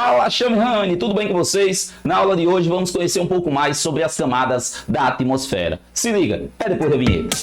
Fala, Xamihani, tudo bem com vocês? Na aula de hoje vamos conhecer um pouco mais sobre as camadas da atmosfera. Se liga, é depois da vinheta.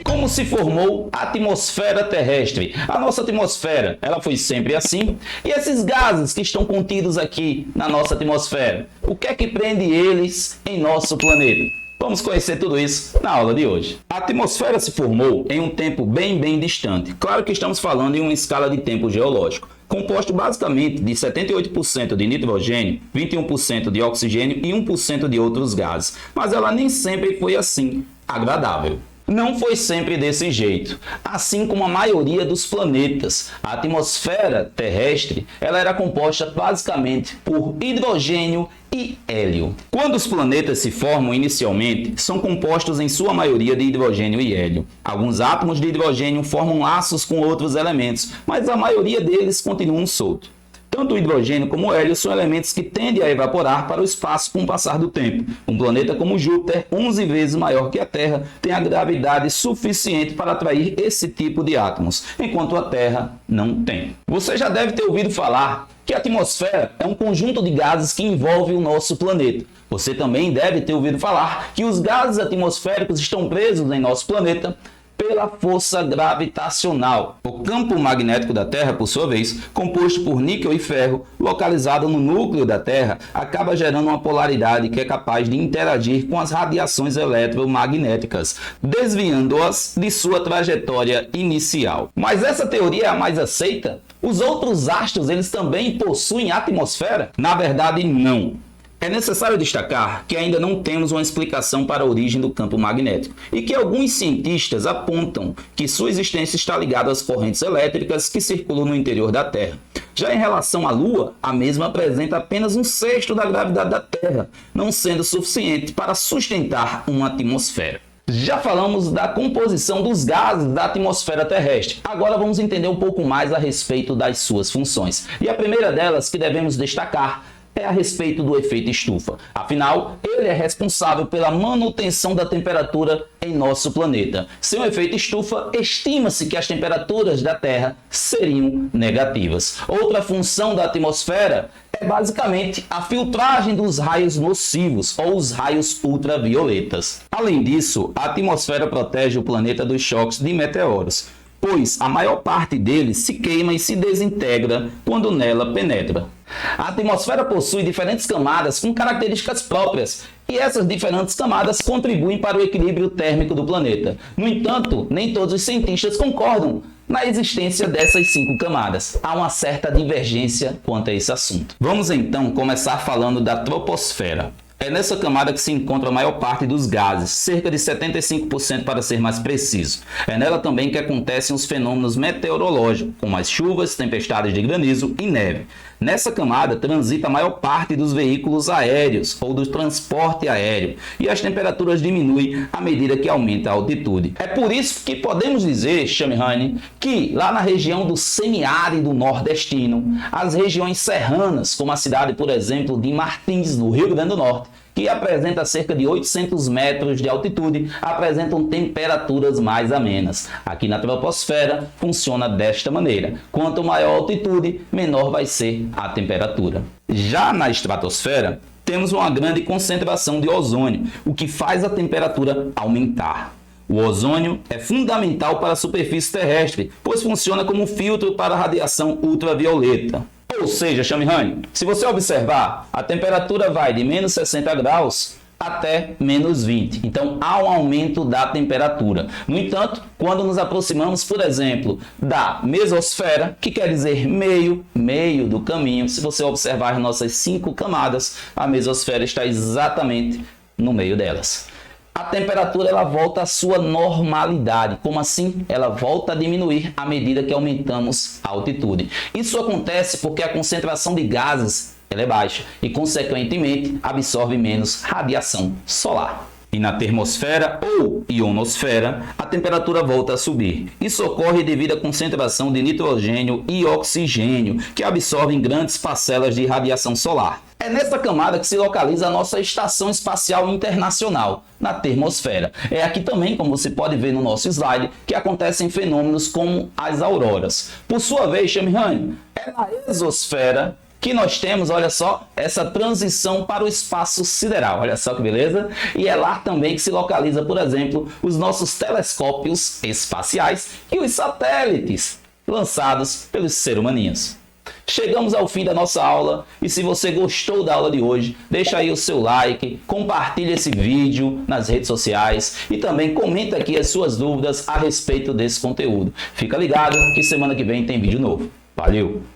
Como se formou a atmosfera terrestre? A nossa atmosfera, ela foi sempre assim? E esses gases que estão contidos aqui na nossa atmosfera, o que é que prende eles em nosso planeta? Vamos conhecer tudo isso na aula de hoje. A atmosfera se formou em um tempo bem distante. Claro que estamos falando em uma escala de tempo geológico, composto basicamente de 78% de nitrogênio, 21% de oxigênio e 1% de outros gases. Mas ela nem sempre foi assim, agradável. Não foi sempre desse jeito. Assim como a maioria dos planetas, a atmosfera terrestre, ela era composta basicamente por hidrogênio e hélio. Quando os planetas se formam inicialmente, são compostos em sua maioria de hidrogênio e hélio. Alguns átomos de hidrogênio formam laços com outros elementos, mas a maioria deles continuam soltos. Tanto o hidrogênio como o hélio são elementos que tendem a evaporar para o espaço com o passar do tempo. Um planeta como Júpiter, 11 vezes maior que a Terra, tem a gravidade suficiente para atrair esse tipo de átomos, enquanto a Terra não tem. Você já deve ter ouvido falar que a atmosfera é um conjunto de gases que envolve o nosso planeta. Você também deve ter ouvido falar que os gases atmosféricos estão presos em nosso planeta pela força gravitacional. O campo magnético da Terra, por sua vez, composto por níquel e ferro, localizado no núcleo da Terra, acaba gerando uma polaridade que é capaz de interagir com as radiações eletromagnéticas, desviando-as de sua trajetória inicial. Mas essa teoria é a mais aceita? Os outros astros, eles também possuem atmosfera? Na verdade, não. É necessário destacar que ainda não temos uma explicação para a origem do campo magnético e que alguns cientistas apontam que sua existência está ligada às correntes elétricas que circulam no interior da Terra. Já em relação à Lua, a mesma apresenta apenas 1/6 da gravidade da Terra, não sendo suficiente para sustentar uma atmosfera. Já falamos da composição dos gases da atmosfera terrestre. Agora vamos entender um pouco mais a respeito das suas funções. E a primeira delas que devemos destacar é a respeito do efeito estufa. Afinal, ele é responsável pela manutenção da temperatura em nosso planeta. Sem o efeito estufa, estima-se que as temperaturas da Terra seriam negativas. Outra função da atmosfera é basicamente a filtragem dos raios nocivos ou os raios ultravioletas. Além disso, a atmosfera protege o planeta dos choques de meteoros, pois a maior parte deles se queima e se desintegra quando nela penetra. A atmosfera possui diferentes camadas com características próprias, e essas diferentes camadas contribuem para o equilíbrio térmico do planeta. No entanto, nem todos os cientistas concordam na existência dessas 5 camadas. Há uma certa divergência quanto a esse assunto. Vamos então começar falando da troposfera. É nessa camada que se encontra a maior parte dos gases, cerca de 75% para ser mais preciso. É nela também que acontecem os fenômenos meteorológicos, como as chuvas, tempestades de granizo e neve. Nessa camada transita a maior parte dos veículos aéreos ou do transporte aéreo, e as temperaturas diminuem à medida que aumenta a altitude. É por isso que podemos dizer, Xamihani, que lá na região do semiárido nordestino, as regiões serranas, como a cidade, por exemplo, de Martins, no Rio Grande do Norte, que apresenta cerca de 800 metros de altitude, apresentam temperaturas mais amenas. Aqui na troposfera funciona desta maneira. Quanto maior a altitude, menor vai ser a temperatura. Já na estratosfera, temos uma grande concentração de ozônio, o que faz a temperatura aumentar. O ozônio é fundamental para a superfície terrestre, pois funciona como filtro para a radiação ultravioleta. Ou seja, Xamihani, se você observar, a temperatura vai de menos 60 graus até menos 20. Então, há um aumento da temperatura. No entanto, quando nos aproximamos, por exemplo, da mesosfera, que quer dizer meio do caminho, se você observar as nossas 5 camadas, a mesosfera está exatamente no meio delas. A temperatura ela volta à sua normalidade. Como assim? Ela volta a diminuir à medida que aumentamos a altitude. Isso acontece porque a concentração de gases ela é baixa e, consequentemente, absorve menos radiação solar. E na termosfera ou ionosfera, a temperatura volta a subir. Isso ocorre devido à concentração de nitrogênio e oxigênio, que absorvem grandes parcelas de radiação solar. É nessa camada que se localiza a nossa Estação Espacial Internacional, na termosfera. É aqui também, como você pode ver no nosso slide, que acontecem fenômenos como as auroras. Por sua vez, Shamihani, é na exosfera que nós temos, olha só, essa transição para o espaço sideral. Olha só que beleza. E é lá também que se localiza, por exemplo, os nossos telescópios espaciais e os satélites lançados pelos seres humaninhos. Chegamos ao fim da nossa aula e se você gostou da aula de hoje, deixa aí o seu like, compartilhe esse vídeo nas redes sociais e também comenta aqui as suas dúvidas a respeito desse conteúdo. Fica ligado que semana que vem tem vídeo novo. Valeu!